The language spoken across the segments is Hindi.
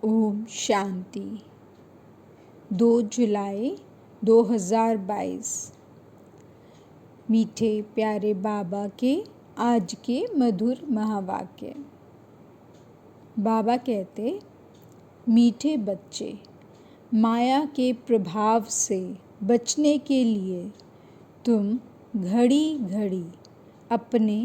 ओम शांति। 2 जुलाई 2022। मीठे प्यारे बाबा के आज के मधुर महावाक्य। बाबा कहते, मीठे बच्चे, माया के प्रभाव से बचने के लिए तुम घड़ी घड़ी अपने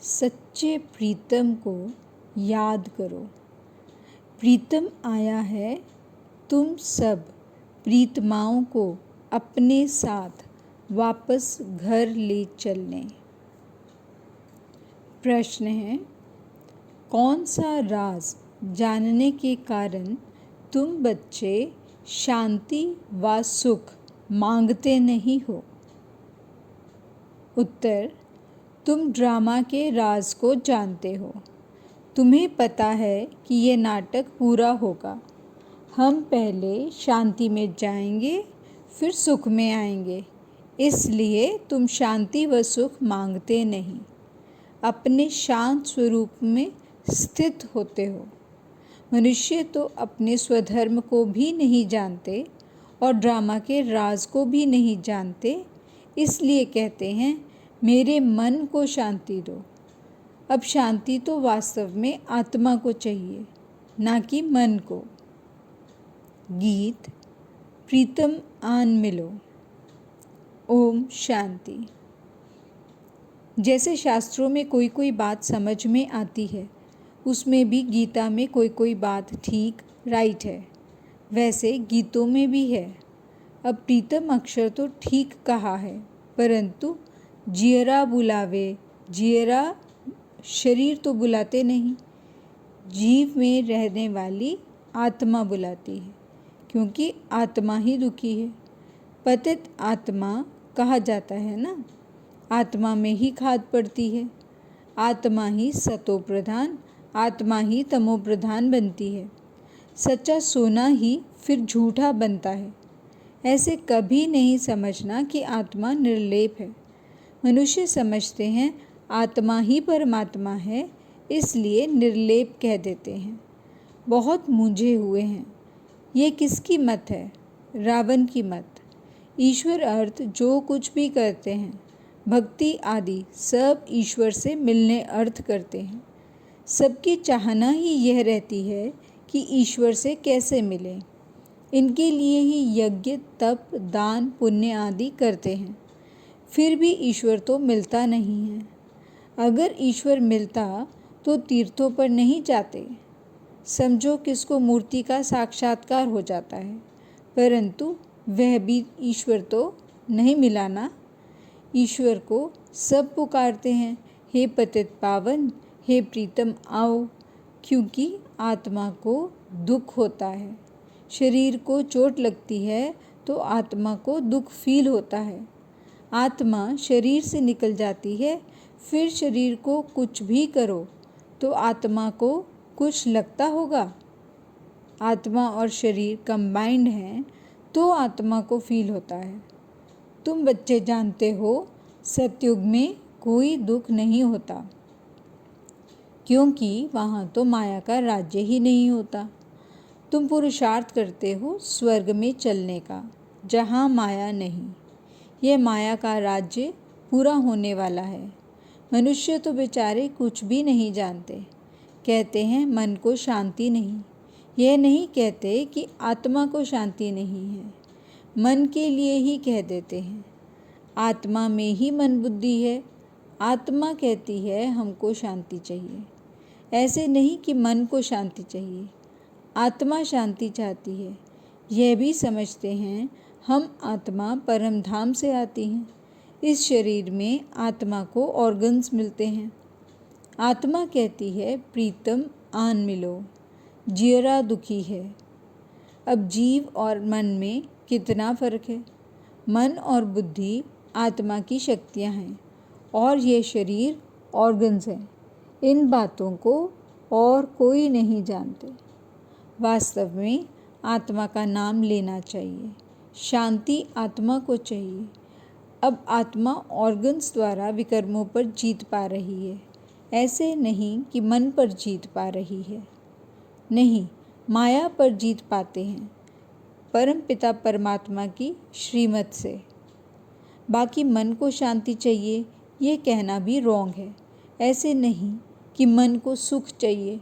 सच्चे प्रीतम को याद करो। प्रीतम आया है तुम सब प्रीतमाओं को अपने साथ वापस घर ले चलने। प्रश्न है, कौन सा राज जानने के कारण तुम बच्चे शांति व सुख मांगते नहीं हो? उत्तर, तुम ड्रामा के राज को जानते हो। तुम्हें पता है कि ये नाटक पूरा होगा। हम पहले शांति में जाएंगे, फिर सुख में आएंगे। इसलिए तुम शांति व सुख मांगते नहीं, अपने शांत स्वरूप में स्थित होते हो। मनुष्य तो अपने स्वधर्म को भी नहीं जानते और ड्रामा के राज को भी नहीं जानते, इसलिए कहते हैं मेरे मन को शांति दो। अब शांति तो वास्तव में आत्मा को चाहिए, ना कि मन को। गीत प्रीतम आन मिलो। ओम शांति। जैसे शास्त्रों में कोई कोई बात समझ में आती है, उसमें भी गीता में कोई कोई बात ठीक राइट है, वैसे गीतों में भी है। अब प्रीतम अक्षर तो ठीक कहा है, परंतु जियरा बुलावे, जियरा शरीर तो बुलाते नहीं, जीव में रहने वाली आत्मा बुलाती है, क्योंकि आत्मा ही दुखी है। पतित आत्मा कहा जाता है ना। आत्मा में ही खाद पड़ती है, आत्मा ही सतो प्रधान, आत्मा ही तमो प्रधान बनती है। सच्चा सोना ही फिर झूठा बनता है। ऐसे कभी नहीं समझना कि आत्मा निर्लेप है। मनुष्य समझते हैं आत्मा ही परमात्मा है, इसलिए निर्लेप कह देते हैं। बहुत मूंझे हुए हैं। ये किसकी मत है? रावण की मत। ईश्वर अर्थ जो कुछ भी करते हैं, भक्ति आदि सब ईश्वर से मिलने अर्थ करते हैं। सबकी चाहना ही यह रहती है कि ईश्वर से कैसे मिलें। इनके लिए ही यज्ञ, तप, दान, पुण्य आदि करते हैं। फिर भी ईश्वर तो मिलता नहीं है। अगर ईश्वर मिलता तो तीर्थों पर नहीं जाते। समझो किसको मूर्ति का साक्षात्कार हो जाता है, परंतु वह भी ईश्वर तो नहीं मिला ना। ईश्वर को सब पुकारते हैं, हे पतित पावन, हे प्रीतम आओ, क्योंकि आत्मा को दुख होता है। शरीर को चोट लगती है तो आत्मा को दुख फील होता है। आत्मा शरीर से निकल जाती है, फिर शरीर को कुछ भी करो तो आत्मा को कुछ लगता होगा? आत्मा और शरीर कंबाइंड हैं तो आत्मा को फील होता है। तुम बच्चे जानते हो, सतयुग में कोई दुख नहीं होता, क्योंकि वहाँ तो माया का राज्य ही नहीं होता। तुम पुरुषार्थ करते हो स्वर्ग में चलने का, जहाँ माया नहीं। यह माया का राज्य पूरा होने वाला है। मनुष्य तो बेचारे कुछ भी नहीं जानते। कहते हैं मन को शांति नहीं। यह नहीं कहते कि आत्मा को शांति नहीं है। मन के लिए ही कह देते हैं। आत्मा में ही मन बुद्धि है। आत्मा कहती है हमको शांति चाहिए। ऐसे नहीं कि मन को शांति चाहिए, आत्मा शांति चाहती है। यह भी समझते हैं हम आत्मा परम धाम से आती हैं। इस शरीर में आत्मा को ऑर्गन्स मिलते हैं। आत्मा कहती है प्रीतम आन मिलो, जियरा दुखी है। अब जीव और मन में कितना फर्क है? मन और बुद्धि आत्मा की शक्तियाँ हैं और ये शरीर ऑर्गन्स हैं। इन बातों को और कोई नहीं जानते। वास्तव में आत्मा का नाम लेना चाहिए। शांति आत्मा को चाहिए। अब आत्मा ऑर्गन्स द्वारा विकर्मों पर जीत पा रही है, ऐसे नहीं कि मन पर जीत पा रही है। नहीं, माया पर जीत पाते हैं परम पिता परमात्मा की श्रीमत से। बाकी मन को शांति चाहिए ये कहना भी रॉन्ग है। ऐसे नहीं कि मन को सुख चाहिए।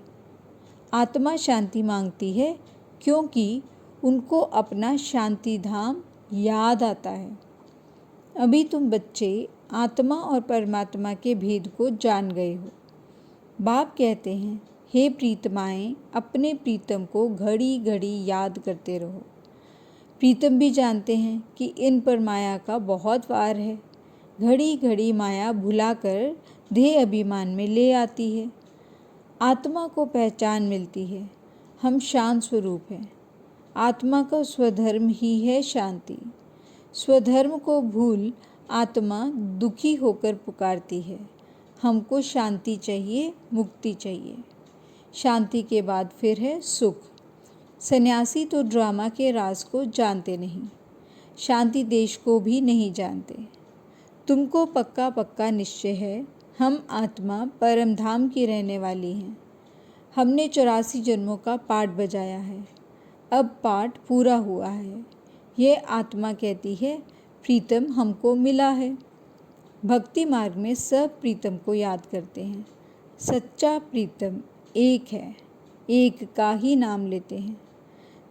आत्मा शांति मांगती है क्योंकि उनको अपना शांति धाम याद आता है। अभी तुम बच्चे आत्मा और परमात्मा के भेद को जान गए हो। बाप कहते हैं, हे प्रीतमाएँ, अपने प्रीतम को घड़ी घड़ी याद करते रहो। प्रीतम भी जानते हैं कि इन पर माया का बहुत वार है। घड़ी घड़ी माया भुलाकर देह अभिमान में ले आती है। आत्मा को पहचान मिलती है, हम शांत स्वरूप हैं। आत्मा का स्वधर्म ही है शांति। स्वधर्म को भूल आत्मा दुखी होकर पुकारती है, हमको शांति चाहिए, मुक्ति चाहिए। शांति के बाद फिर है सुख। सन्यासी तो ड्रामा के राज को जानते नहीं, शांति देश को भी नहीं जानते। तुमको पक्का पक्का निश्चय है, हम आत्मा परम धाम की रहने वाली हैं। हमने 84 जन्मों का पाठ बजाया है, अब पाठ पूरा हुआ है। यह आत्मा कहती है, प्रीतम हमको मिला है। भक्ति मार्ग में सब प्रीतम को याद करते हैं। सच्चा प्रीतम एक है, एक का ही नाम लेते हैं।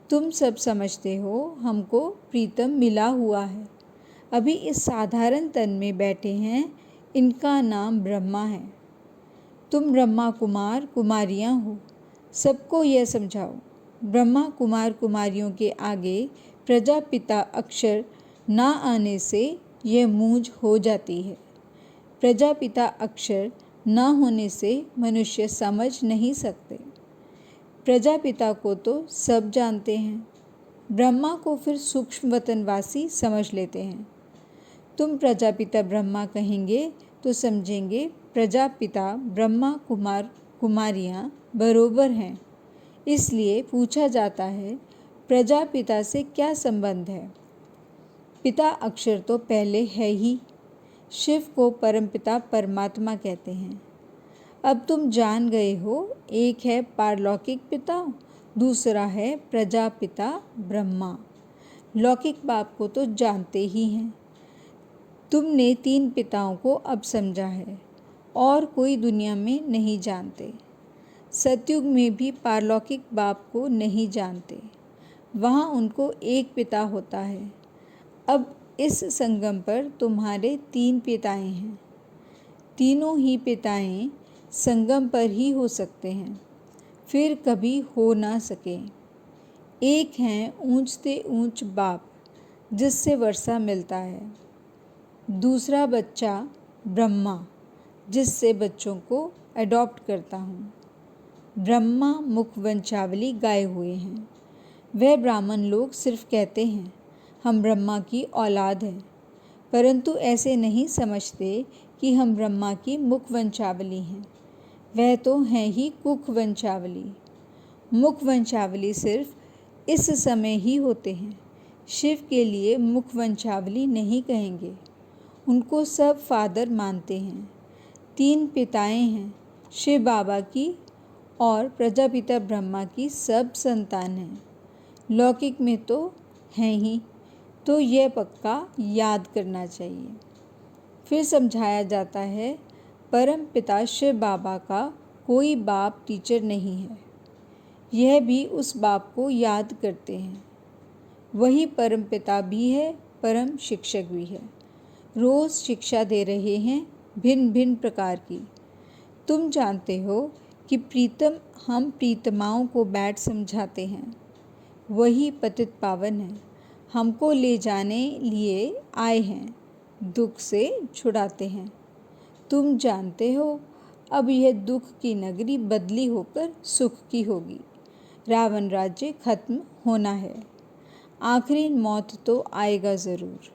तुम सब समझते हो हमको प्रीतम मिला हुआ है। अभी इस साधारण तन में बैठे हैं, इनका नाम ब्रह्मा है। तुम ब्रह्मा कुमार कुमारियाँ हो। सबको यह समझाओ, ब्रह्मा कुमार कुमारियों के आगे प्रजापिता अक्षर ना आने से यह मूंज हो जाती है। प्रजापिता अक्षर ना होने से मनुष्य समझ नहीं सकते। प्रजापिता को तो सब जानते हैं, ब्रह्मा को फिर सूक्ष्म वतनवासी समझ लेते हैं। तुम प्रजापिता ब्रह्मा कहेंगे तो समझेंगे प्रजापिता ब्रह्मा कुमार कुमारियाँ बरोबर हैं। इसलिए पूछा जाता है, प्रजापिता से क्या संबंध है? पिता अक्षर तो पहले है ही। शिव को परमपिता परमात्मा कहते हैं। अब तुम जान गए हो, एक है पारलौकिक पिता, दूसरा है प्रजापिता ब्रह्मा। लौकिक बाप को तो जानते ही हैं। तुमने 3 पिताओं को अब समझा है और कोई दुनिया में नहीं जानते। सतयुग में भी पारलौकिक बाप को नहीं जानते, वहाँ उनको एक पिता होता है। अब इस संगम पर तुम्हारे 3 पिताएं हैं। तीनों ही पिताएं संगम पर ही हो सकते हैं, फिर कभी हो ना सके। एक हैं ऊंच से ऊंच बाप, जिससे वर्षा मिलता है। दूसरा बच्चा ब्रह्मा, जिससे बच्चों को अडॉप्ट करता हूँ। ब्रह्मा मुख वंशावली गाए हुए हैं। वह ब्राह्मण लोग सिर्फ कहते हैं हम ब्रह्मा की औलाद हैं, परंतु ऐसे नहीं समझते कि हम ब्रह्मा की मुख वंशावली हैं। वह तो हैं ही कुख वंशावली। मुख वंशावली सिर्फ इस समय ही होते हैं। शिव के लिए मुख वंशावली नहीं कहेंगे, उनको सब फादर मानते हैं। 3 पिताएं हैं, शिव बाबा की और प्रजापिता ब्रह्मा की सब संतान हैं। लौकिक में तो हैं ही, तो यह पक्का याद करना चाहिए। फिर समझाया जाता है, परम पिता शिव बाबा का कोई बाप टीचर नहीं है। यह भी उस बाप को याद करते हैं। वही परम पिता भी है, परम शिक्षक भी है। रोज़ शिक्षा दे रहे हैं भिन्न भिन्न प्रकार की। तुम जानते हो कि प्रीतम हम प्रीतमाओं को बैठ समझाते हैं। वही पतित पावन है, हमको ले जाने लिए आए हैं, दुख से छुड़ाते हैं। तुम जानते हो, अब यह दुख की नगरी बदली होकर सुख की होगी। रावण राज्य खत्म होना है। आखिरी मौत तो आएगा ज़रूर।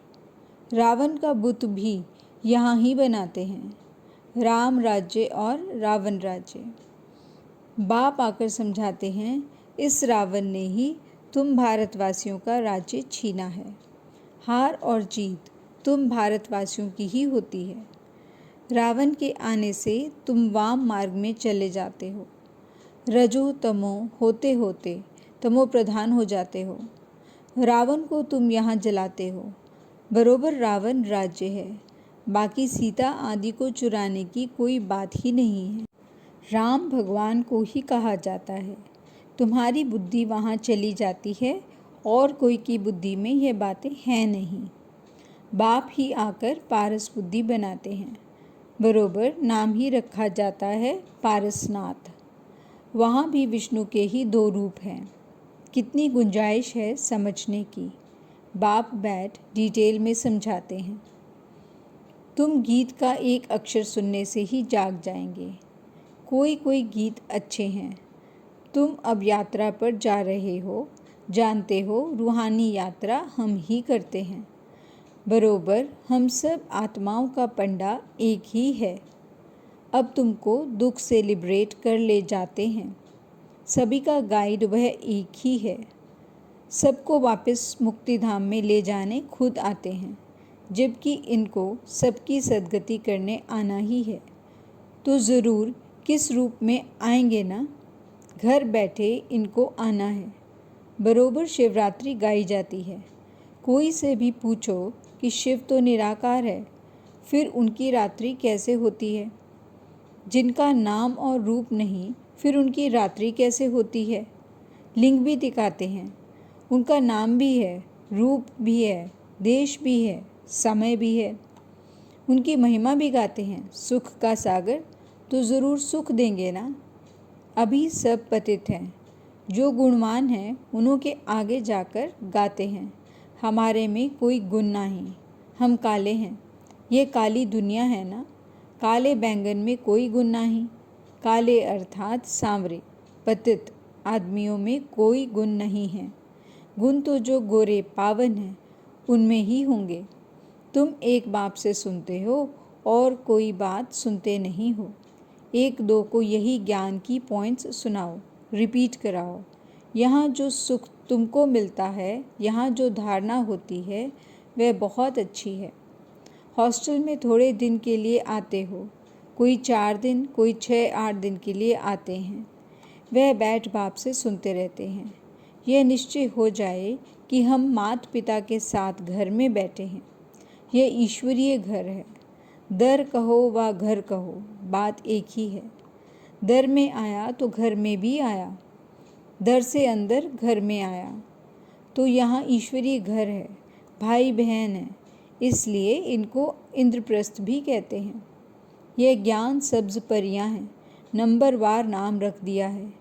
रावण का बुत भी यहाँ ही बनाते हैं, राम राज्य और रावण राज्य। बाप आकर समझाते हैं, इस रावण ने ही तुम भारतवासियों का राज्य छीना है। हार और जीत तुम भारतवासियों की ही होती है। रावण के आने से तुम वाम मार्ग में चले जाते हो। रजो तमो होते होते तमो प्रधान हो जाते हो। रावण को तुम यहाँ जलाते हो। बरोबर रावण राज्य है, बाकी सीता आदि को चुराने की कोई बात ही नहीं है। राम भगवान को ही कहा जाता है। तुम्हारी बुद्धि वहाँ चली जाती है और कोई की बुद्धि में यह बातें हैं नहीं। बाप ही आकर पारस बुद्धि बनाते हैं। बरोबर नाम ही रखा जाता है पारसनाथ। वहाँ भी विष्णु के ही 2 रूप हैं। कितनी गुंजाइश है समझने की। बाप बैठ डिटेल में समझाते हैं। तुम गीत का एक अक्षर सुनने से ही जाग जाएंगे। कोई कोई गीत अच्छे हैं। तुम अब यात्रा पर जा रहे हो, जानते हो रूहानी यात्रा हम ही करते हैं। बरोबर हम सब आत्माओं का पंडा एक ही है। अब तुमको दुख से लिबरेट कर ले जाते हैं। सभी का गाइड वह एक ही है। सबको वापस मुक्ति धाम में ले जाने खुद आते हैं, जबकि इनको सबकी सद्गति करने आना ही है। तो ज़रूर किस रूप में आएंगे ना। घर बैठे इनको आना है। बरोबर शिवरात्रि गाई जाती है। कोई से भी पूछो कि शिव तो निराकार है, फिर उनकी रात्रि कैसे होती है। जिनका नाम और रूप नहीं, फिर उनकी रात्रि कैसे होती है। लिंग भी दिखाते हैं। उनका नाम भी है, रूप भी है, देश भी है, समय भी है। उनकी महिमा भी गाते हैं। सुख का सागर तो ज़रूर सुख देंगे ना। अभी सब पतित हैं। जो गुणवान हैं उन्हों के आगे जाकर गाते हैं, हमारे में कोई गुण नहीं, हम काले हैं। ये काली दुनिया है ना। काले बैंगन में कोई गुण नहीं। काले अर्थात सांवरे, पतित आदमियों में कोई गुण नहीं है। गुण तो जो गोरे पावन हैं उनमें ही होंगे। तुम एक बाप से सुनते हो और कोई बात सुनते नहीं हो। 1-2 को यही ज्ञान की पॉइंट्स सुनाओ, रिपीट कराओ। यहाँ जो सुख तुमको मिलता है, यहाँ जो धारणा होती है, वह बहुत अच्छी है। हॉस्टल में थोड़े दिन के लिए आते हो, कोई 4 दिन, कोई 6-8 दिन के लिए आते हैं। वह बैठ बाप से सुनते रहते हैं। यह निश्चय हो जाए कि हम माता पिता के साथ घर में बैठे हैं। यह ईश्वरीय घर है। दर कहो व घर कहो, बात एक ही है। दर में आया तो घर में भी आया, दर से अंदर घर में आया। तो यहाँ ईश्वरीय घर है, भाई बहन है, इसलिए इनको इंद्रप्रस्थ भी कहते हैं। यह ज्ञान सब्ज परियां हैं, नंबरवार नाम रख दिया है।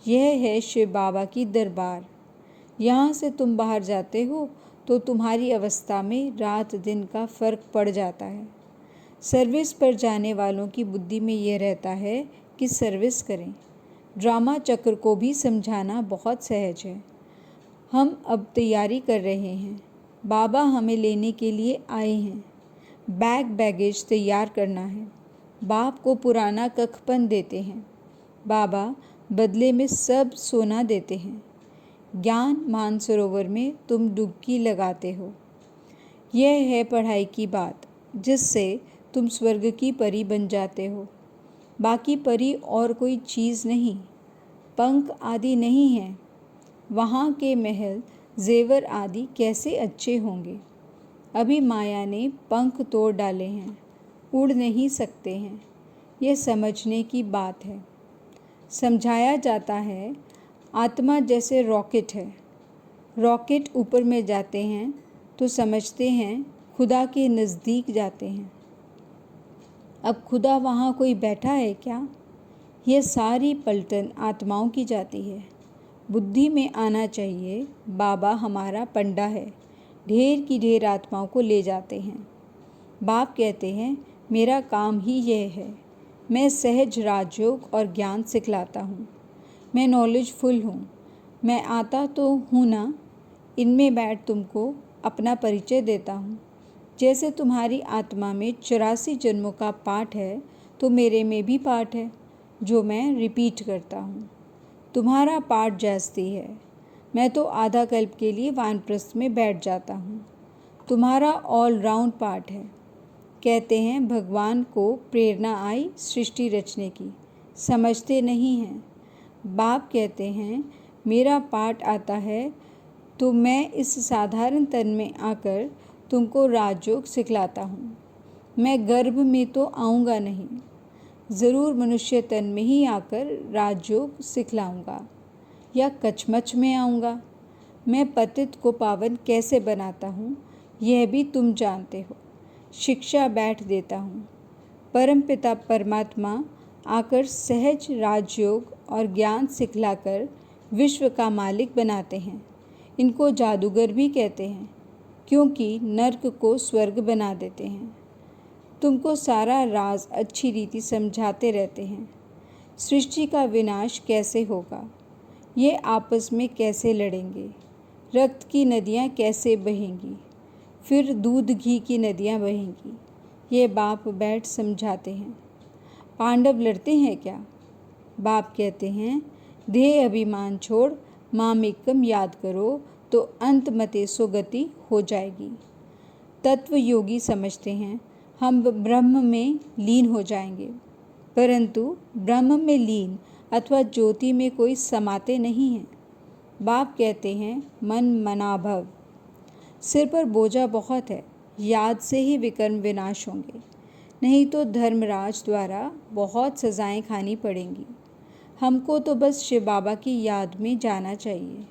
यह है शिव बाबा की दरबार। यहाँ से तुम बाहर जाते हो तो तुम्हारी अवस्था में रात दिन का फ़र्क पड़ जाता है। सर्विस पर जाने वालों की बुद्धि में यह रहता है कि सर्विस करें। ड्रामा चक्र को भी समझाना बहुत सहज है। हम अब तैयारी कर रहे हैं। बाबा हमें लेने के लिए आए हैं। बैगेज तैयार करना है। बाप को पुराना कखपन देते हैं। बाबा बदले में सब सोना देते हैं। ज्ञान मानसरोवर में तुम डुबकी लगाते हो। यह है पढ़ाई की बात, जिससे तुम स्वर्ग की परी बन जाते हो। बाकी परी और कोई चीज़ नहीं, पंख आदि नहीं है। वहाँ के महल जेवर आदि कैसे अच्छे होंगे। अभी माया ने पंख तोड़ डाले हैं, उड़ नहीं सकते हैं। यह समझने की बात है। समझाया जाता है आत्मा जैसे रॉकेट है। रॉकेट ऊपर में जाते हैं तो समझते हैं खुदा के नज़दीक जाते हैं। अब खुदा वहाँ कोई बैठा है क्या। यह सारी पलटन आत्माओं की जाती है। बुद्धि में आना चाहिए बाबा हमारा पंडा है, ढेर की ढेर आत्माओं को ले जाते हैं। बाप कहते हैं मेरा काम ही यह है। मैं सहज राजयोग और ज्ञान सिखलाता हूँ। मैं नॉलेजफुल हूँ। मैं आता तो हूँ ना। इनमें बैठ तुमको अपना परिचय देता हूँ। जैसे तुम्हारी आत्मा में 84 जन्मों का पाठ है, तो मेरे में भी पाठ है, जो मैं रिपीट करता हूँ। तुम्हारा पाठ जास्ती है। मैं तो आधा कल्प के लिए वानप्रस्थ में बैठ जाता हूँ। तुम्हारा ऑल राउंड पाठ है। कहते हैं भगवान को प्रेरणा आई सृष्टि रचने की, समझते नहीं हैं। बाप कहते हैं मेरा पाठ आता है तो मैं इस साधारण तन में आकर तुमको राजयोग सिखलाता हूँ। मैं गर्भ में तो आऊँगा नहीं, ज़रूर मनुष्य तन में ही आकर राजयोग सिखलाऊँगा या कचमच में आऊँगा। मैं पतित को पावन कैसे बनाता हूँ यह भी तुम जानते हो। शिक्षा बैठ देता हूँ। परमपिता परमात्मा आकर सहज राजयोग और ज्ञान सिखलाकर विश्व का मालिक बनाते हैं। इनको जादूगर भी कहते हैं क्योंकि नर्क को स्वर्ग बना देते हैं। तुमको सारा राज अच्छी रीति समझाते रहते हैं। सृष्टि का विनाश कैसे होगा, ये आपस में कैसे लड़ेंगे, रक्त की नदियाँ कैसे बहेंगी, फिर दूध घी की नदियाँ बहेंगी, ये बाप बैठ समझाते हैं। पांडव लड़ते हैं क्या? बाप कहते हैं, देह अभिमान छोड़ मामेकम याद करो तो अंत मते सो गति हो जाएगी। तत्व योगी समझते हैं हम ब्रह्म में लीन हो जाएंगे, परंतु ब्रह्म में लीन अथवा ज्योति में कोई समाते नहीं हैं। बाप कहते हैं मन मनाभव। सिर पर बोझा बहुत है, याद से ही विकर्म विनाश होंगे, नहीं तो धर्मराज द्वारा बहुत सजाएं खानी पड़ेंगी। हमको तो बस शिव बाबा की याद में जाना चाहिए।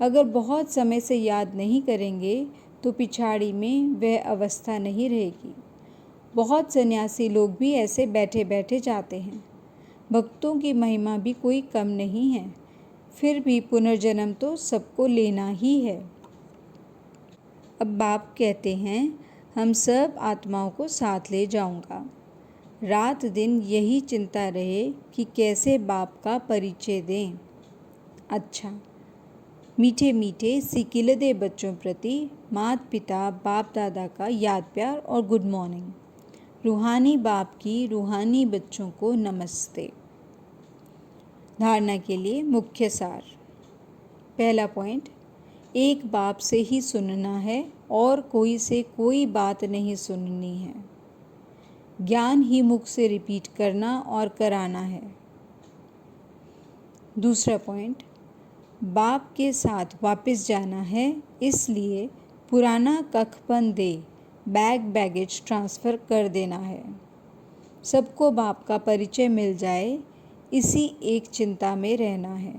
अगर बहुत समय से याद नहीं करेंगे तो पिछाड़ी में वह अवस्था नहीं रहेगी। बहुत सन्यासी लोग भी ऐसे बैठे बैठे जाते हैं। भक्तों की महिमा भी कोई कम नहीं है, फिर भी पुनर्जन्म तो सबको लेना ही है। अब बाप कहते हैं हम सब आत्माओं को साथ ले जाऊंगा। रात दिन यही चिंता रहे कि कैसे बाप का परिचय दें। अच्छा, मीठे मीठे सिकिलदे बच्चों प्रति माता पिता बाप दादा का याद प्यार और गुड मॉर्निंग। रूहानी बाप की रूहानी बच्चों को नमस्ते। धारणा के लिए मुख्य सार। पहला पॉइंट, एक बाप से ही सुनना है और कोई से कोई बात नहीं सुननी है। ज्ञान ही मुख से रिपीट करना और कराना है। दूसरा पॉइंट, बाप के साथ वापस जाना है, इसलिए पुराना कखपन दे बैगेज ट्रांसफ़र कर देना है। सबको बाप का परिचय मिल जाए, इसी एक चिंता में रहना है।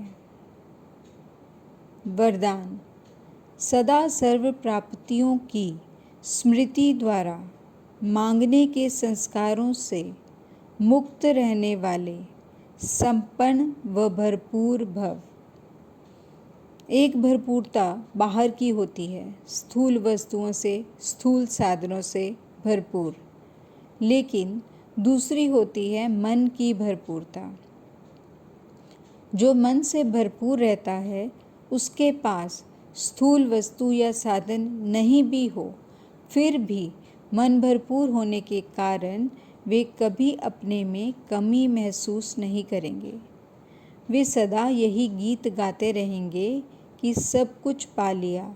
वरदान, सदा सर्व प्राप्तियों की स्मृति द्वारा मांगने के संस्कारों से मुक्त रहने वाले संपन्न व भरपूर भव। एक भरपूरता बाहर की होती है, स्थूल वस्तुओं से, स्थूल साधनों से भरपूर, लेकिन दूसरी होती है मन की भरपूरता। जो मन से भरपूर रहता है उसके पास स्थूल वस्तु या साधन नहीं भी हो, फिर भी मन भरपूर होने के कारण वे कभी अपने में कमी महसूस नहीं करेंगे। वे सदा यही गीत गाते रहेंगे कि सब कुछ पा लिया।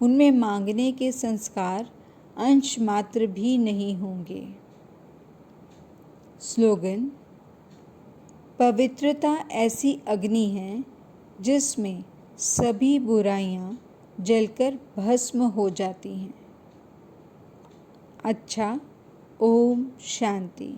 उनमें मांगने के संस्कार अंश मात्र भी नहीं होंगे। स्लोगन, पवित्रता ऐसी अग्नि है जिसमें सभी बुराइयां जलकर भस्म हो जाती हैं। अच्छा, ओम शांति।